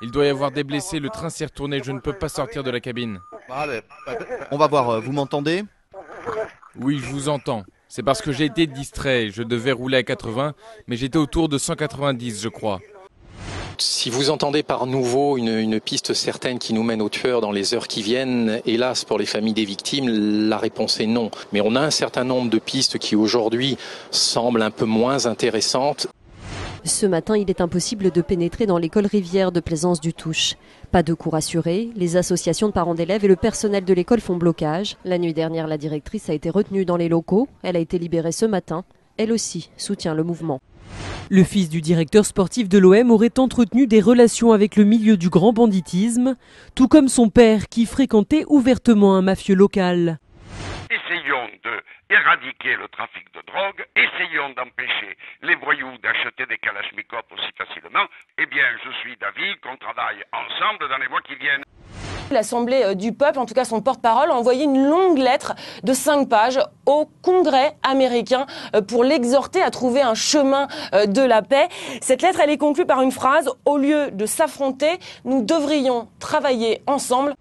Il doit y avoir des blessés, le train s'est retourné, je ne peux pas sortir de la cabine. On va voir, vous m'entendez? Oui, je vous entends. C'est parce que j'ai été distrait, je devais rouler à 80, mais j'étais autour de 190, je crois. Si vous entendez par nouveau une piste certaine qui nous mène au tueur dans les heures qui viennent, hélas pour les familles des victimes, la réponse est non. Mais on a un certain nombre de pistes qui aujourd'hui semblent un peu moins intéressantes. Ce matin, il est impossible de pénétrer dans l'école Rivière de Plaisance-du-Touche. Pas de cours assurés, les associations de parents d'élèves et le personnel de l'école font blocage. La nuit dernière, la directrice a été retenue dans les locaux. Elle a été libérée ce matin. Elle aussi soutient le mouvement. Le fils du directeur sportif de l'OM aurait entretenu des relations avec le milieu du grand banditisme, tout comme son père qui fréquentait ouvertement un mafieux local. Essayons d'éradiquer le trafic de drogue, essayons d'empêcher les voyous d'acheter des kalachnikovs aussi facilement. Eh bien, je suis d'avis qu'on travaille ensemble dans les mois qui viennent. L'Assemblée du peuple, en tout cas son porte-parole, a envoyé une longue lettre de 5 pages au Congrès américain pour l'exhorter à trouver un chemin de la paix. Cette lettre, elle est conclue par une phrase: au lieu de s'affronter, nous devrions travailler ensemble.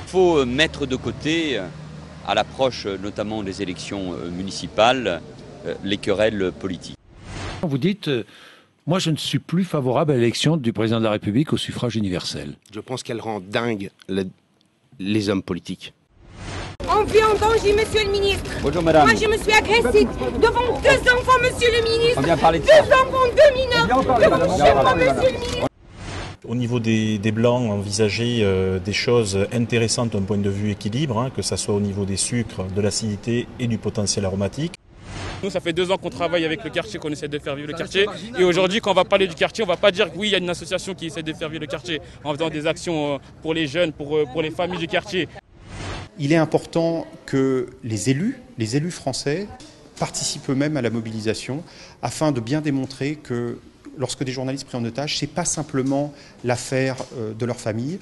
Il faut mettre de côté, à l'approche notamment des élections municipales, les querelles politiques. Vous dites... Moi, je ne suis plus favorable à l'élection du président de la République au suffrage universel. Je pense qu'elle rend dingue les hommes politiques. On vit en danger, monsieur le ministre. Bonjour, madame. Moi, je me suis agressée devant 2 enfants, monsieur le ministre. On vient parler de 2 enfants, 2 mineurs, devant chez moi, monsieur le ministre. Au niveau des Blancs, envisager des choses intéressantes d'un point de vue équilibre, que ce soit au niveau des sucres, de l'acidité et du potentiel aromatique. Nous, ça fait 2 ans qu'on travaille avec le quartier, qu'on essaie de faire vivre le quartier. Et aujourd'hui, quand on va parler du quartier, on ne va pas dire que oui, il y a une association qui essaie de faire vivre le quartier en faisant des actions pour les jeunes, pour les familles du quartier. Il est important que les élus français participent eux-mêmes à la mobilisation afin de bien démontrer que lorsque des journalistes pris en otage, ce n'est pas simplement l'affaire de leur famille.